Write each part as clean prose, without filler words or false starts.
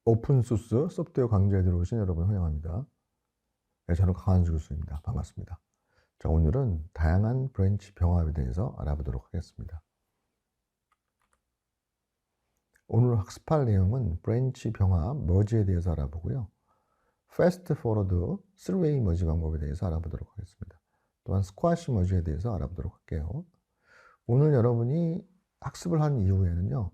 오픈소스 소프트웨어 강좌에 들어오신 여러분 환영합니다. 네, 저는 강한수 교수입니다. 반갑습니다. 자, 오늘은 다양한 브랜치 병합에 대해서 알아보도록 하겠습니다. 오늘 학습할 내용은 브랜치 병합 머지에 대해서 알아보고요. 패스트 포워드 3웨이 머지 방법에 대해서 알아보도록 하겠습니다. 또한 스쿼시 머지에 대해서 알아보도록 할게요. 오늘 여러분이 학습을 한 이후에는요,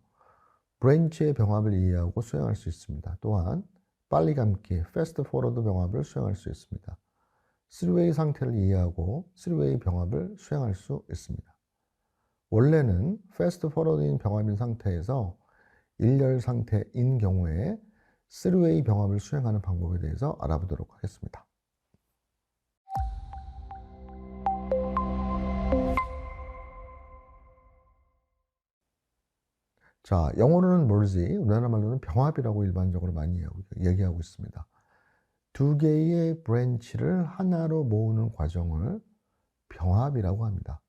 브랜치의 병합을 이해하고 수행할 수 있습니다. 또한 빨리 감기, 패스트 포워드 병합을 수행할 수 있습니다. 3웨이 상태를 이해하고 3웨이 병합을 수행할 수 있습니다. 원래는 패스트 포워드인 병합인 상태에서 일렬 상태인 경우에 3웨이 병합을 수행하는 방법에 대해서 알아보도록 하겠습니다. 자, 영어로는 merge, 우리나라 말로는 병합이라고 일반적으로 많이 얘기하고 있습니다. 두 개의 브랜치를 하나로 모으는 과정을 병합이라고 합니다.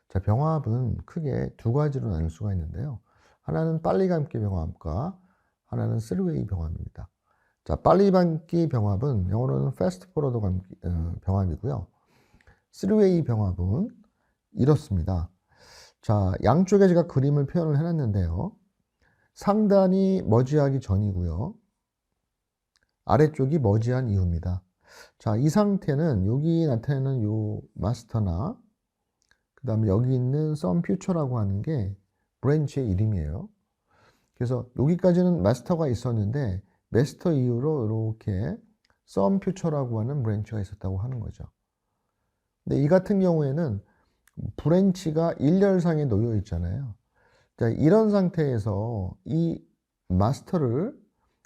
자, 병합은 크게 두 가지로 나눌 수가 있는데요. 하나는 빨리 감기 병합과 하나는 3웨이 병합입니다. 자, 빨리 감기 병합은 영어로는 fast forward 병합이고요. 3웨이 병합은 이렇습니다. 자, 양쪽에 제가 그림을 표현을 해놨는데요. 상단이 머지하기 전이고요. 아래쪽이 머지한 이후입니다. 자, 이 상태는 여기 나타내는 요 마스터나 그 다음에 여기 있는 some future라고 하는 게 브랜치의 이름이에요. 그래서 여기까지는 마스터가 있었는데 마스터 이후로 이렇게 some future라고 하는 브랜치가 있었다고 하는 거죠. 근데 이 같은 경우에는 브랜치가 일렬상에 놓여 있잖아요. 자, 이런 상태에서 이 마스터를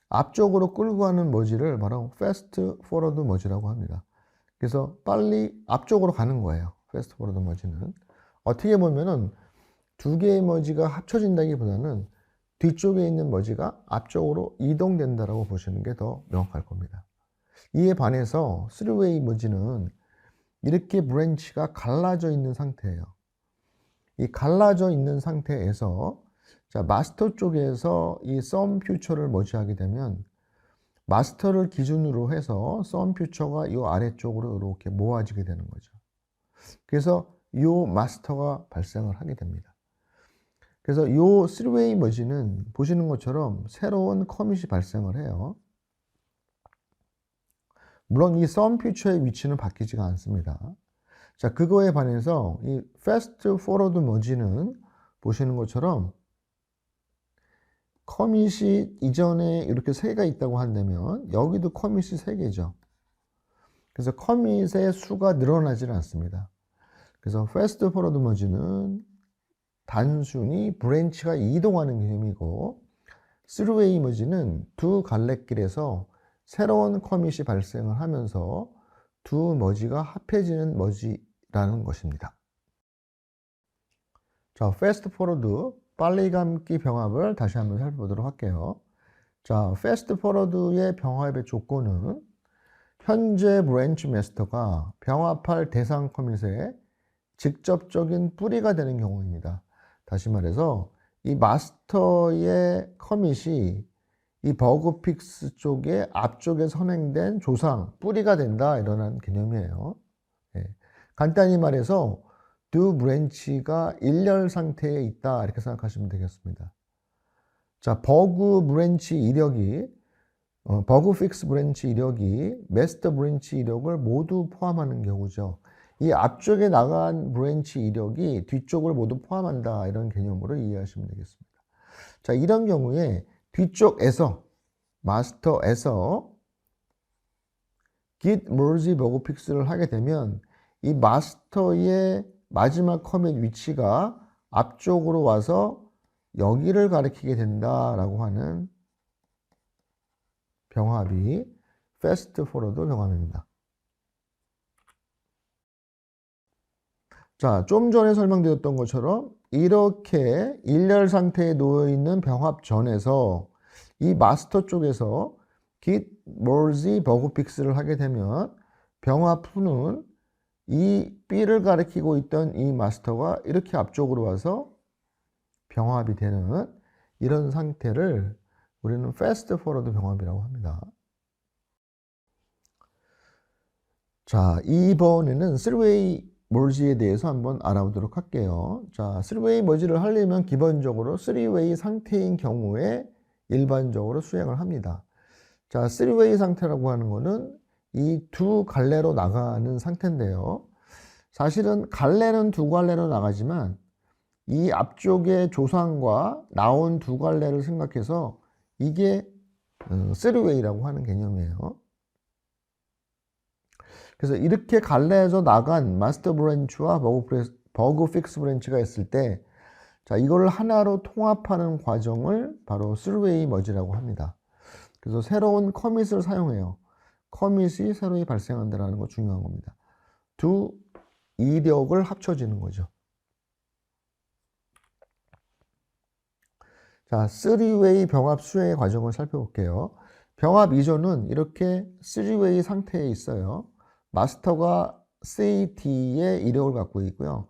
앞쪽으로 끌고 가는 머지를 바로 패스트 포워드 머지라고 합니다. 그래서 빨리 앞쪽으로 가는 거예요. 패스트 포워드 머지는. 어떻게 보면은 두 개의 머지가 합쳐진다기보다는 뒤쪽에 있는 머지가 앞쪽으로 이동된다라고 보시는 게 더 명확할 겁니다. 이에 반해서 3웨이 머지는 이렇게 브랜치가 갈라져 있는 상태예요. 이 갈라져 있는 상태에서 자, 마스터 쪽에서 이 some future를 머지하게 되면 마스터를 기준으로 해서 some future가 이 아래쪽으로 이렇게 모아지게 되는 거죠. 그래서 이 마스터가 발생을 하게 됩니다. 그래서 이 3웨이 머지는 보시는 것처럼 새로운 커밋이 발생을 해요. 물론 이 some future의 위치는 바뀌지가 않습니다. 자, 그거에 반해서 이 fast forward 머지는 보시는 것처럼 커밋이 이전에 이렇게 3개가 있다고 한다면 여기도 커밋이 3개죠. 그래서 커밋의 수가 늘어나지는 않습니다. 그래서 fast forward 머지는 단순히 브랜치가 이동하는 개념이고 3웨이 머지는 두 갈래길에서 새로운 커밋이 발생을 하면서 두 머지가 합해지는 머지라는 것입니다. 자, 패스트 포워드 빨리 감기 병합을 다시 한번 살펴보도록 할게요. 자, 패스트 포워드의 병합의 조건은 현재 브랜치 마스터가 병합할 대상 커밋의 직접적인 뿌리가 되는 경우입니다. 다시 말해서 이 마스터의 커밋이 이 버그 픽스 쪽에 앞쪽에 선행된 조상, 뿌리가 된다 이런 개념이에요. 예. 간단히 말해서 두 브랜치가 일렬 상태에 있다 이렇게 생각하시면 되겠습니다. 자, 버그 브랜치 이력이 버그 픽스 브랜치 이력이 마스터 브랜치 이력을 모두 포함하는 경우죠. 이 앞쪽에 나간 브랜치 이력이 뒤쪽을 모두 포함한다 이런 개념으로 이해하시면 되겠습니다. 자, 이런 경우에 뒤쪽에서 마스터에서 git merge 버그 픽스를 하게 되면 이 마스터의 마지막 커밋 위치가 앞쪽으로 와서 여기를 가리키게 된다라고 하는 병합이 패스트 포워드 병합입니다. 자, 좀 전에 설명드렸던 것처럼 이렇게 일렬 상태에 놓여 있는 병합 전에서 이 마스터 쪽에서 git merge 버그 픽스를 하게 되면 병합 후는 이 B를 가리키고 있던 이 마스터가 이렇게 앞쪽으로 와서 병합이 되는 이런 상태를 우리는 패스트 포워드 병합이라고 합니다. 자, 이번에는 3웨이 머지에 대해서 한번 알아보도록 할게요. 자, 3웨이 머지를 하려면 기본적으로 3웨이 상태인 경우에 일반적으로 수행을 합니다. 자, 3웨이 상태라고 하는 거는 이 두 갈래로 나가는 상태인데요. 사실은 갈래는 두 갈래로 나가지만 이 앞쪽의 조상과 나온 두 갈래를 생각해서 이게 3웨이라고 하는 개념이에요. 그래서 이렇게 갈래에서 나간 마스터 브랜치와 버그 픽스 브랜치가 있을 때, 자, 이거를 하나로 통합하는 과정을 바로 3웨이 머지라고 합니다. 그래서 새로운 커밋을 사용해요. 커밋이 새로이 발생한다는 거 중요한 겁니다. 두 이력을 합쳐지는 거죠. 자, 3웨이 병합 수행의 과정을 살펴볼게요. 병합 이전은 이렇게 3웨이 상태에 있어요. 마스터가 C, D의 이력을 갖고 있고요.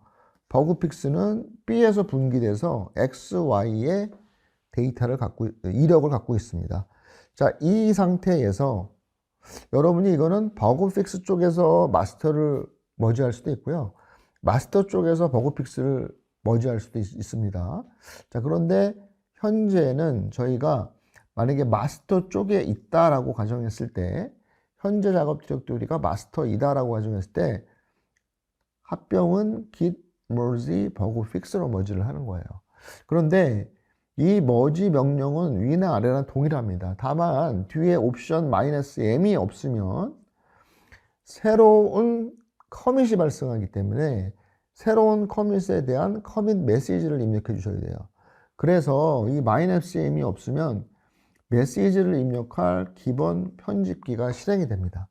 버그픽스는 B에서 분기돼서 X, Y의 이력을 갖고 있습니다. 자, 이 상태에서 여러분이 이거는 버그픽스 쪽에서 마스터를 머지할 수도 있고요. 마스터 쪽에서 버그픽스를 머지할 수도 있습니다. 자, 그런데 현재는 저희가 만약에 마스터 쪽에 있다라고 가정했을 때, 현재 작업 디렉토리가 마스터이다라고 가정했을 때 합병은 git merge 버그 픽스로 머지를 하는 거예요. 그런데 이 머지 명령은 위나 아래나 동일합니다. 다만 뒤에 옵션 -m이 없으면 새로운 커밋이 발생하기 때문에 새로운 커밋에 대한 커밋 메시지를 입력해 주셔야 돼요. 그래서 이 -m이 없으면 메시지를 입력할 기본 편집기가 실행이 됩니다.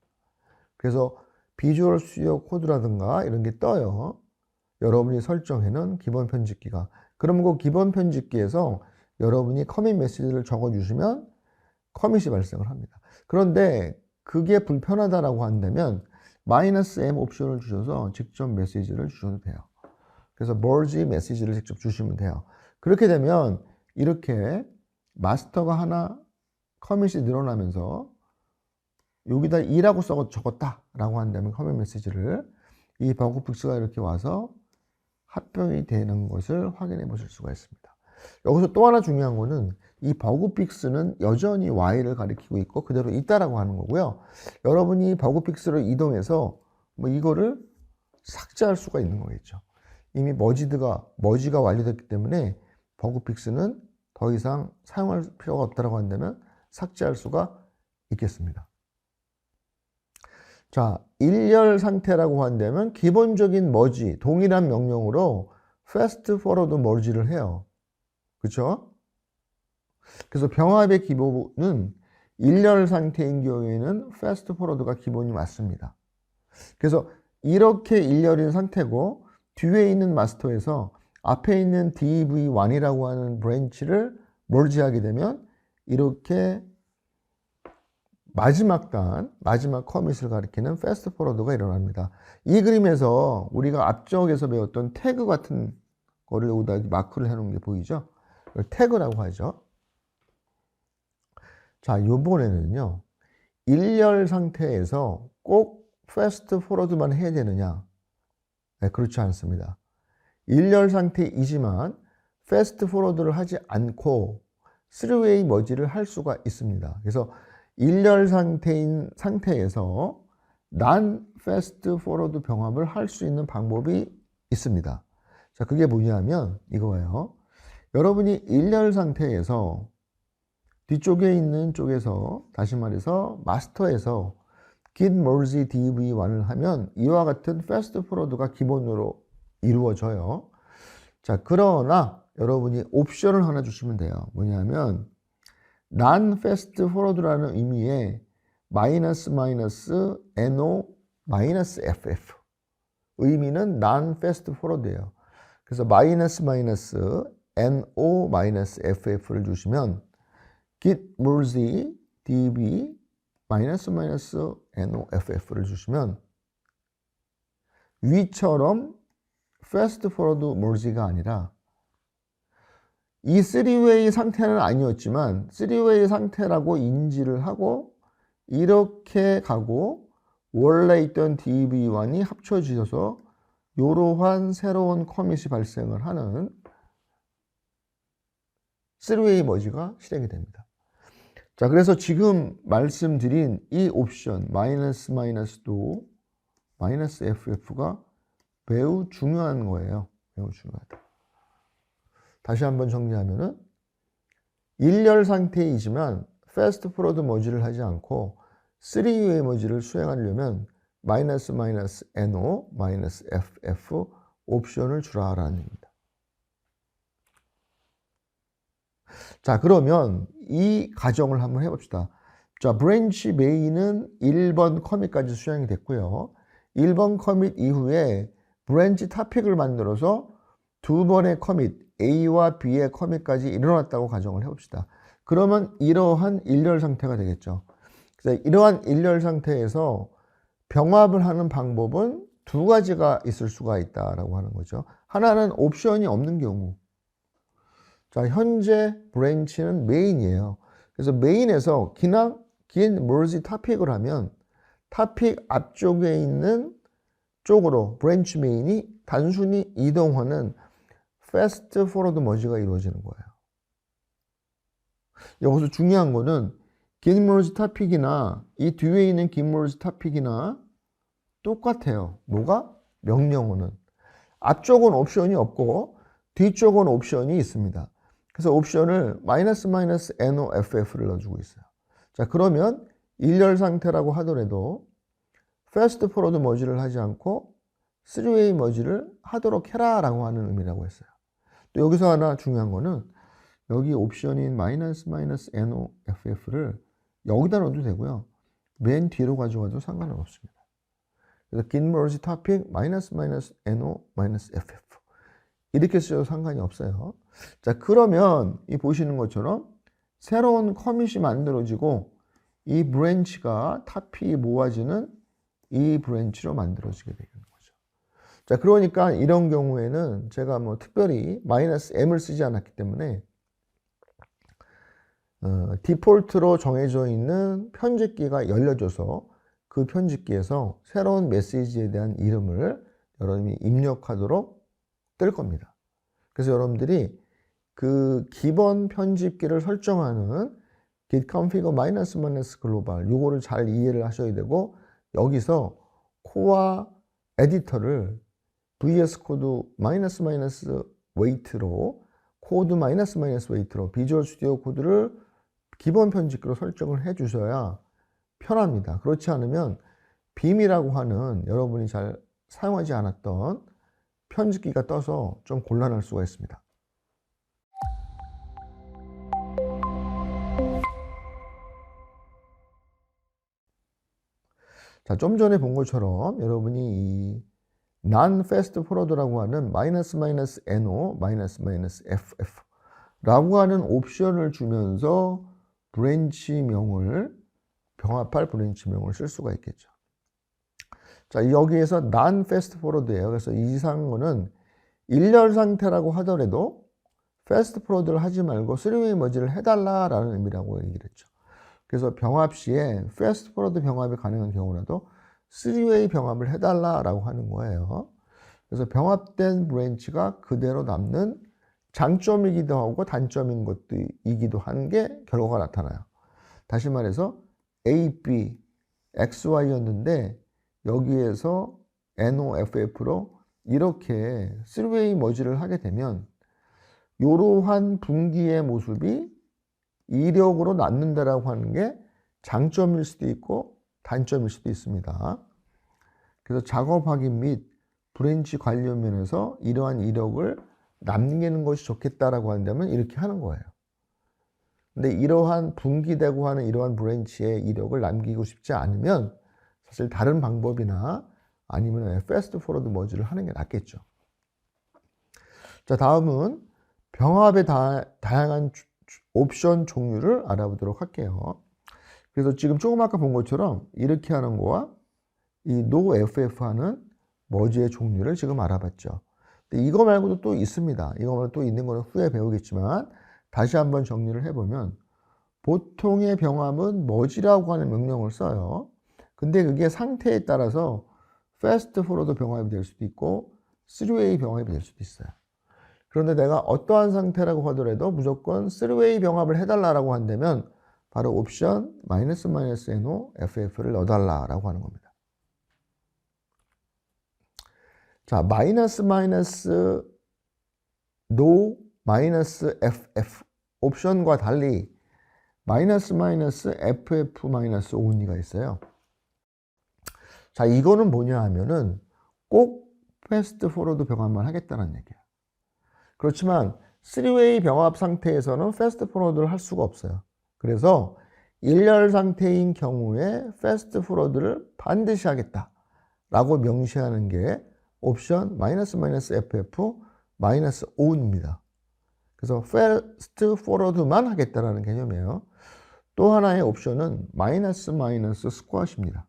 그래서 비주얼 스튜디오 코드라든가 이런 게 떠요. 여러분이 설정해놓은 기본 편집기가. 그럼 그 기본 편집기에서 여러분이 커밋 메시지를 적어주시면 커밋이 발생을 합니다. 그런데 그게 불편하다라고 한다면 -m 옵션을 주셔서 직접 메시지를 주셔도 돼요. 그래서 merge 메시지를 직접 주시면 돼요. 그렇게 되면 이렇게 마스터가 하나 커밋이 늘어나면서 여기다 2라고 적었다 라고 한다면 커밋 메시지를 이 버그 픽스가 이렇게 와서 합병이 되는 것을 확인해 보실 수가 있습니다. 여기서 또 하나 중요한 거는 이 버그 픽스는 여전히 Y를 가리키고 있고 그대로 있다라고 하는 거고요. 여러분이 버그 픽스를 이동해서 뭐 이거를 삭제할 수가 있는 거겠죠. 이미 머지가 완료됐기 때문에 버그 픽스는 더 이상 사용할 필요가 없다라고 한다면 삭제할 수가 있겠습니다. 자, 일렬 상태라고 한다면 기본적인 머지, 동일한 명령으로 fast forward merge를 해요. 그렇죠? 그래서 병합의 기본은 일렬 상태인 경우에는 fast forward가 기본이 맞습니다. 그래서 이렇게 일렬인 상태고 뒤에 있는 마스터에서 앞에 있는 DV1이라고 하는 브랜치를 merge하게 되면 이렇게 마지막 커밋을 가리키는 fast forward가 일어납니다. 이 그림에서 우리가 앞쪽에서 배웠던 태그 같은 거를 여기다 마크를 해놓은 게 보이죠? 이걸 태그라고 하죠. 자, 요번에는요, 일렬 상태에서 꼭 fast forward만 해야 되느냐? 네, 그렇지 않습니다. 일렬 상태이지만 fast forward를 하지 않고 3웨이 머지를 할 수가 있습니다. 그래서 일렬 상태에서 non fast forward 병합을 할 수 있는 방법이 있습니다. 자, 그게 뭐냐면 이거예요. 여러분이 일렬 상태에서 뒤쪽에 있는 쪽에서, 다시 말해서 마스터에서 git merge dv1을 하면 이와 같은 fast forward가 기본으로 이루어져요. 자, 그러나 여러분이 옵션을 하나 주시면 돼요. 뭐냐면 non fast forward라는 의미의 -no -ff 의미는 non fast forward예요. 그래서 -no -ff를 주시면 git merge db -no ff를 주시면 위처럼 fast forward merge가 아니라 이 3웨이 상태는 아니었지만 3웨이 상태라고 인지를 하고 이렇게 가고 원래 있던 DB1이 합쳐지셔서 이러한 새로운 커밋이 발생을 하는 3웨이 머지가 실행이 됩니다. 자, 그래서 지금 말씀드린 이 옵션 마이너스도 마이너스 FF가 매우 중요한 거예요. 매우 중요하다. 다시 한번 정리하면은 일렬 상태이지만 패스트 포워드 머지를 하지 않고 3웨이 머지를 수행하려면 마이너스 NO 마이너스 FF 옵션을 주라라는 얘기입니다. 자, 그러면 이 가정을 한번 해봅시다. 자, 브랜치 메인은 1번 커밋까지 수행이 됐고요. 1번 커밋 이후에 브랜치 토픽을 만들어서 두 번의 커밋 A와 B의 커밋까지 일어났다고 가정을 해봅시다. 그러면 이러한 일렬 상태가 되겠죠. 그래서 이러한 일렬 상태에서 병합을 하는 방법은 두 가지가 있을 수가 있다라고 하는 거죠. 하나는 옵션이 없는 경우. 자, 현재 브랜치는 메인이에요. 그래서 메인에서 그냥 긴 머지 토픽을 하면 토픽 앞쪽에 있는 쪽으로 브랜치 메인이 단순히 이동하는 패스트 포워드 머지가 이루어지는 거예요. 여기서 중요한 거는 긴 머지 토픽이나 이 뒤에 있는 긴 머지 토픽이나 똑같아요. 뭐가? 명령어는. 앞쪽은 옵션이 없고 뒤쪽은 옵션이 있습니다. 그래서 옵션을 마이너스 NOFF를 넣어주고 있어요. 자, 그러면 일렬 상태라고 하더라도 패스트 포워드 머지를 하지 않고 3웨이 머지를 하도록 해라 라고 하는 의미라고 했어요. 또 여기서 하나 중요한 거는 여기 옵션인 마이너스 NOFF를 여기다 넣어도 되고요. 맨 뒤로 가져가도 상관은 없습니다. 그래서 긴 머지 토픽 마이너스 NO 마이너스 FF 이렇게 쓰셔도 상관이 없어요. 자, 그러면 이 보시는 것처럼 새로운 커밋이 만들어지고 이 브랜치가 토픽이 모아지는 이 브랜치로 만들어지게 되는 거죠. 자, 그러니까 이런 경우에는 제가 뭐 특별히 마이너스 M을 쓰지 않았기 때문에 디폴트로 정해져 있는 편집기가 열려져서 그 편집기에서 새로운 메시지에 대한 이름을 여러분이 입력하도록 뜰 겁니다. 그래서 여러분들이 그 기본 편집기를 설정하는 git config global 요거를 잘 이해를 하셔야 되고 여기서 코어 에디터를 VS 코드 weight로 코드 weight로 비주얼 스튜디오 코드를 기본 편집기로 설정을 해 주셔야 편합니다. 그렇지 않으면 빔이라고 하는 여러분이 잘 사용하지 않았던 편집기가 떠서 좀 곤란할 수가 있습니다. 자, 좀 전에 본 것처럼 여러분이 이 non-fast forward라고 하는 -NO, -FF 라고 하는 옵션을 주면서 브랜치명을 병합할 브랜치명을 쓸 수가 있겠죠. 자, 여기에서 non-fast forward예요. 그래서 이 상호는 일렬 상태라고 하더라도 fast forward를 하지 말고 3웨이 머지를 해달라라는 의미라고 얘기를 했죠. 그래서 병합 시에 fast forward 병합이 가능한 경우라도 3웨이 병합을 해달라라고 하는 거예요. 그래서 병합된 브랜치가 그대로 남는 장점이기도 하고 단점인 것이기도 한 게 결과가 나타나요. 다시 말해서 A, B, X, Y였는데 여기에서 NOFF로 이렇게 3웨이 머지를 하게 되면 이러한 분기의 모습이 이력으로 남는다라고 하는 게 장점일 수도 있고 단점일 수도 있습니다. 그래서 작업 확인 및 브랜치 관련 면에서 이러한 이력을 남기는 것이 좋겠다라고 한다면 이렇게 하는 거예요. 근데 이러한 분기되고 하는 이러한 브랜치의 이력을 남기고 싶지 않으면 사실 다른 방법이나 아니면 패스트 포워드 머지를 하는 게 낫겠죠. 자, 다음은 병합의 다양한 옵션 종류를 알아보도록 할게요. 그래서 지금 조금 아까 본 것처럼 이렇게 하는 거와 이 NoFF 하는 머지의 종류를 지금 알아봤죠. 근데 이거 말고도 또 있습니다. 이거 말고 또 있는 거는 후에 배우겠지만 다시 한번 정리를 해보면 보통의 병합은 머지라고 하는 명령을 써요. 근데 그게 상태에 따라서 패스트 포워드 병합이 될 수도 있고 3웨이 병합이 될 수도 있어요. 그런데 내가 어떠한 상태라고 하더라도 무조건 3웨이 병합을 해달라고 한다면 바로 옵션 NO FF를 넣어달라고 하는 겁니다. 자, NO FF 옵션과 달리 FF-only가 있어요. 자, 이거는 뭐냐 하면은 꼭 패스트 포워드 병합만 하겠다는 얘기야. 그렇지만 3웨이 병합 상태에서는 패스트 포워드를 할 수가 없어요. 그래서 일렬 상태인 경우에 패스트 포워드를 반드시 하겠다라고 명시하는 게 옵션 -FF-on입니다. 그래서 패스트 포워드만 하겠다라는 개념이에요. 또 하나의 옵션은 스쿼시입니다.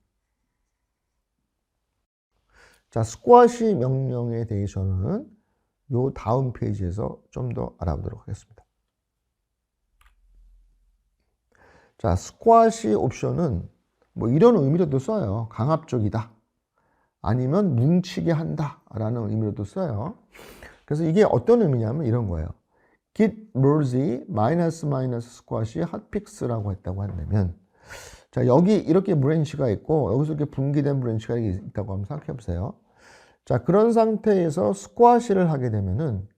자, 스쿼시 명령에 대해서는 요 다음 페이지에서 좀 더 알아보도록 하겠습니다. 자, 스쿼시 옵션은 뭐 이런 의미로도 써요. 강압적이다. 아니면 뭉치게 한다. 라는 의미로도 써요. 그래서 이게 어떤 의미냐면 이런 거예요. Git merge 스쿼시 핫픽스라고 했다고 한다면, 자, 여기 이렇게 브랜치가 있고 여기서 이렇게 분기된 브랜치가 있다고 한번 생각해 보세요. 자, 그런 상태에서 스쿼시를 하게 되면은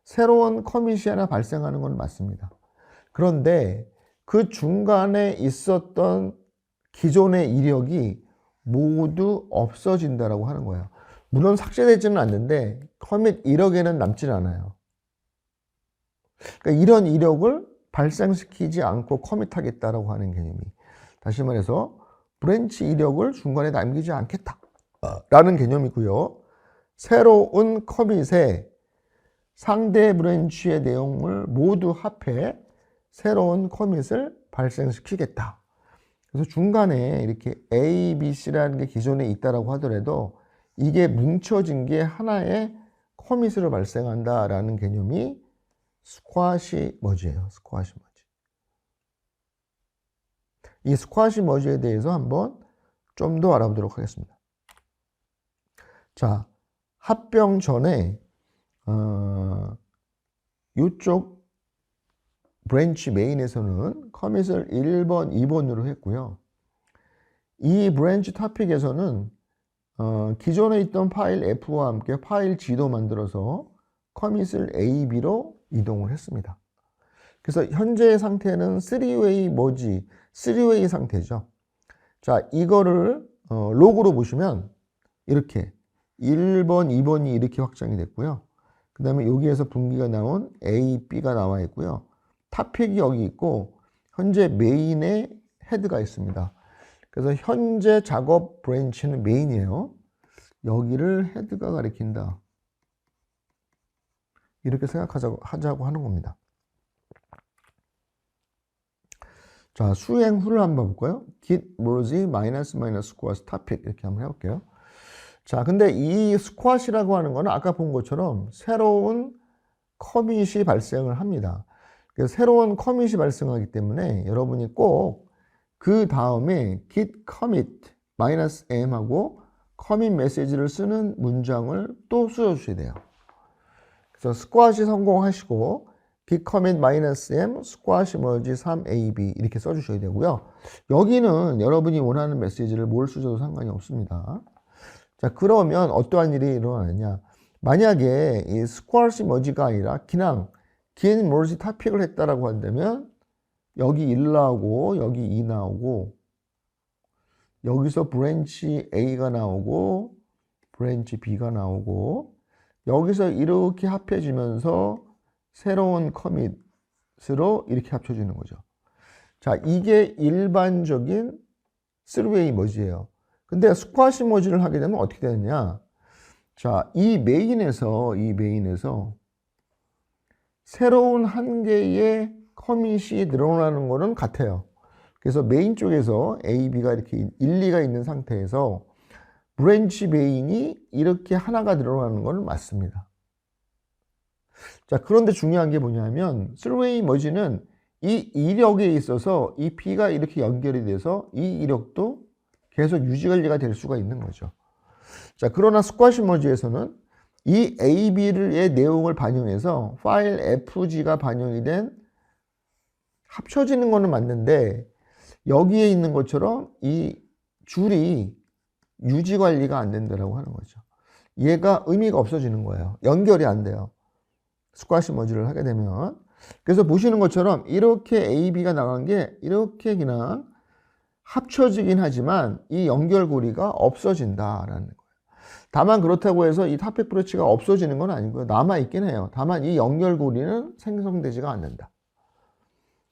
새로운 커밋이 하나 발생하는 건 맞습니다. 그런데 그 중간에 있었던 기존의 이력이 모두 없어진다라고 하는 거예요. 물론 삭제되지는 않는데 커밋 이력에는 남질 않아요. 그러니까 이런 이력을 발생시키지 않고 커밋하겠다라고 하는 개념이, 다시 말해서 브랜치 이력을 중간에 남기지 않겠다라는 개념이고요. 새로운 커밋에 상대 브랜치의 내용을 모두 합해 새로운 커밋을 발생시키겠다. 그래서 중간에 이렇게 A, B, C라는 게 기존에 있다라고 하더라도 이게 뭉쳐진 게 하나의 커밋으로 발생한다라는 개념이 스쿼시 머지예요. 스쿼시 머지. 이 스쿼시 머지에 대해서 한번 좀 더 알아보도록 하겠습니다. 자, 합병 전에 이쪽 브랜치 메인에서는 커밋을 1번, 2번으로 했고요. 이 브랜치 토픽에서는 기존에 있던 파일 F와 함께 파일 G도 만들어서 커밋을 A, B로 이동을 했습니다. 그래서 현재의 상태는 3웨이 머지, 3웨이 상태죠. 자, 이거를 로그로 보시면 이렇게 1번, 2번이 이렇게 확장이 됐고요. 그 다음에 여기에서 분기가 나온 A, B가 나와 있고요. 탑픽이 여기 있고 현재 메인에 헤드가 있습니다. 그래서 현재 작업 브랜치는 메인이에요. 여기를 헤드가 가리킨다. 이렇게 생각하자고 하는 겁니다. 자, 수행 후를 한번 볼까요? git merge squash topic 이렇게 한번 해볼게요. 자, 근데 이 스쿼시라고 하는 거는 아까 본 것처럼 새로운 커밋이 발생을 합니다. 그래서 새로운 커밋이 발생하기 때문에 여러분이 꼭 그 다음에 git commit -m하고 커밋 메시지를 쓰는 문장을 또 써주셔야 돼요. 그래서 스쿼시 성공하시고 git commit -m 스쿼시 merge 3ab 이렇게 써주셔야 되고요. 여기는 여러분이 원하는 메시지를 뭘 쓰셔도 상관이 없습니다. 자, 그러면 어떠한 일이 일어나느냐. 만약에 이 스쿼시 머지가 아니라 그냥 git merge 토픽을 했다라고 한다면 여기 1 나오고 여기 2 나오고 여기서 브랜치 A가 나오고 브랜치 B가 나오고 여기서 이렇게 합해지면서 새로운 커밋으로 이렇게 합쳐지는 거죠. 자, 이게 일반적인 3웨이 머지예요. 근데 스쿼시 머지를 하게 되면 어떻게 되느냐. 자, 이 메인에서 새로운 한 개의 커밋이 늘어나는 거는 같아요. 그래서 메인 쪽에서 A, B가 이렇게 1, 2가 있는 상태에서 브랜치 메인이 이렇게 하나가 늘어나는 건 맞습니다. 자, 그런데 중요한 게 뭐냐면 쓰리웨이 머지는 이 이력에 있어서 이 B가 이렇게 연결이 돼서 이 이력도 계속 유지관리가 될 수가 있는 거죠. 자, 그러나 스쿼시 머지에서는 이 AB의 내용을 반영해서 파일 FG가 반영이 된 합쳐지는 거는 맞는데 여기에 있는 것처럼 이 줄이 유지 관리가 안 된다라고 하는 거죠. 얘가 의미가 없어지는 거예요. 연결이 안 돼요. 스쿼시 머지를 하게 되면. 그래서 보시는 것처럼 이렇게 AB가 나간 게 이렇게 그냥 합쳐지긴 하지만 이 연결고리가 없어진다라는 거예요. 다만 그렇다고 해서 이 탑픽 브러치가 없어지는 건 아니고요. 남아있긴 해요. 다만 이 연결고리는 생성되지가 않는다.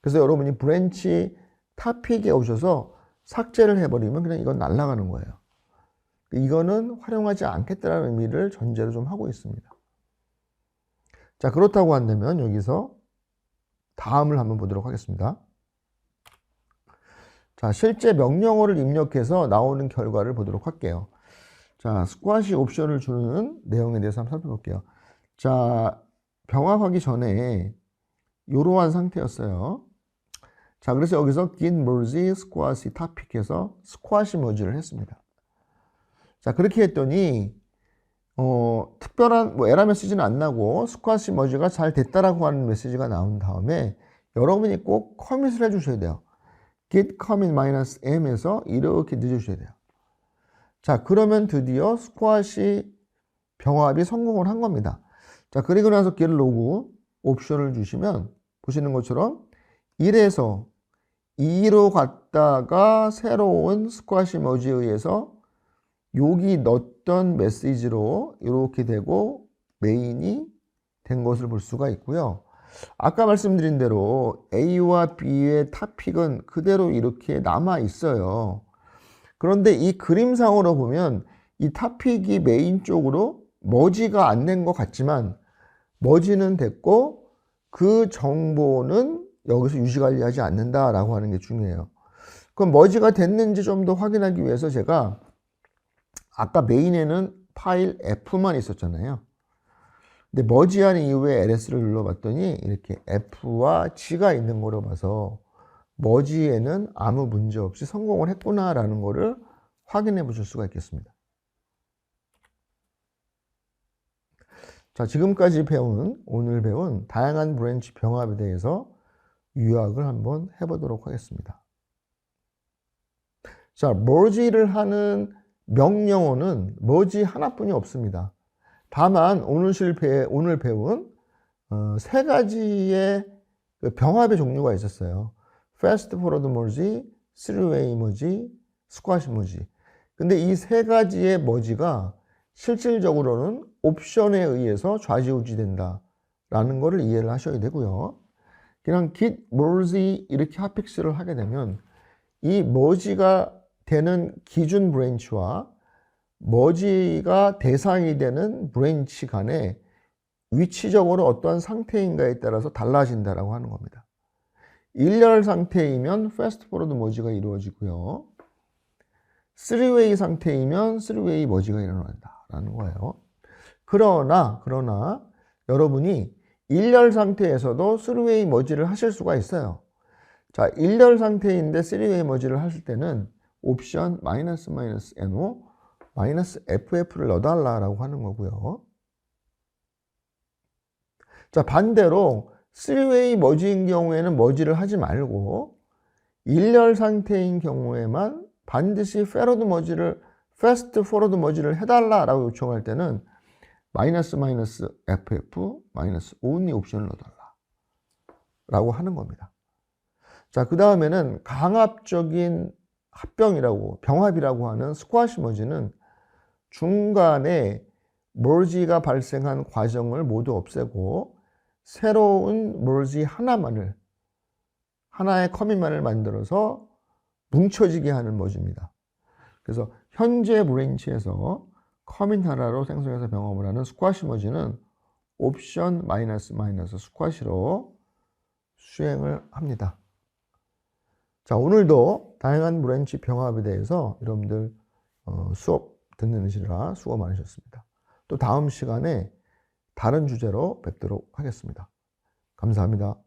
그래서 여러분이 브랜치 탑픽에 오셔서 삭제를 해버리면 그냥 이건 날아가는 거예요. 이거는 활용하지 않겠다는 의미를 전제로 좀 하고 있습니다. 자, 그렇다고 한다면 여기서 다음을 한번 보도록 하겠습니다. 자, 실제 명령어를 입력해서 나오는 결과를 보도록 할게요. 자, 스쿼시 옵션을 주는 내용에 대해서 한번 살펴볼게요. 자, 병합하기 전에 이러한 상태였어요. 자, 그래서 여기서 git merge squash topic에서 스쿼시 머지를 했습니다. 자, 그렇게 했더니 특별한 에러 메시지는 안 나고 스쿼시 머지가 잘 됐다라고 하는 메시지가 나온 다음에 여러분이 꼭 커밋을 해주셔야 돼요. git commit-m에서 이렇게 늦어주셔야 돼요. 자, 그러면 드디어 스쿼시 병합이 성공을 한 겁니다. 자, 그리고 나서 git log 옵션을 주시면 보시는 것처럼 1에서 2로 갔다가 새로운 스쿼시 머지에 의해서 여기 넣었던 메시지로 이렇게 되고 메인이 된 것을 볼 수가 있고요. 아까 말씀드린 대로 A와 B의 탑픽은 그대로 이렇게 남아 있어요. 그런데 이 그림상으로 보면 이 탑픽이 메인 쪽으로 머지가 안 된 것 같지만 머지는 됐고 그 정보는 여기서 유지관리하지 않는다라고 하는 게 중요해요. 그럼 머지가 됐는지 좀 더 확인하기 위해서 제가 아까 메인에는 파일 F만 있었잖아요. 근데 머지한 이후에 LS를 눌러봤더니 이렇게 F와 G가 있는 거로 봐서 머지에는 아무 문제 없이 성공을 했구나라는 거를 확인해 보실 수가 있겠습니다. 자, 지금까지 오늘 배운 다양한 브랜치 병합에 대해서 요약을 한번 해보도록 하겠습니다. 자, 머지를 하는 명령어는 머지 하나뿐이 없습니다. 다만 오늘 배운 세 가지의 병합의 종류가 있었어요. Fast Forward Merge, Three-Way Merge, Squash Merge. 근데 이 세 가지의 머지가 실질적으로는 옵션에 의해서 좌지우지 된다라는 것을 이해를 하셔야 되고요. 그냥 git merge 이렇게 핫픽스를 하게 되면 이 머지가 되는 기준 브랜치와 머지가 대상이 되는 브랜치 간에 위치적으로 어떠한 상태인가에 따라서 달라진다라고 하는 겁니다. 일렬 상태이면 패스트 포워드 머지가 이루어지고요. 3웨이 상태이면 3웨이 머지가 일어난다라는 거예요. 그러나 여러분이 일렬 상태에서도 3웨이 머지를 하실 수가 있어요. 자, 일렬 상태인데 3웨이 머지를 하실 때는 옵션 -NO -FF를 넣어달라고 하는 거고요. 자, 반대로 3웨이 머지인 경우에는 머지를 하지 말고 일렬 상태인 경우에만 반드시 패스트 포워드 머지를 해달라라고 요청할 때는 -FF -only 옵션을 넣어달라 라고 하는 겁니다. 자, 그 다음에는 강압적인 병합이라고 하는 스쿼시 머지는 중간에 머지가 발생한 과정을 모두 없애고 새로운 머지 하나의 커밋만을 만들어서 뭉쳐지게 하는 머지입니다. 그래서 현재 브랜치에서 커밋 하나로 생성해서 병합을 하는 스쿼시 머지는 옵션 -- 스쿼시로 수행을 합니다. 자, 오늘도 다양한 브랜치 병합에 대해서 여러분들 수업 듣는 시라 수고 많으셨습니다. 또 다음 시간에 다른 주제로 뵙도록 하겠습니다. 감사합니다.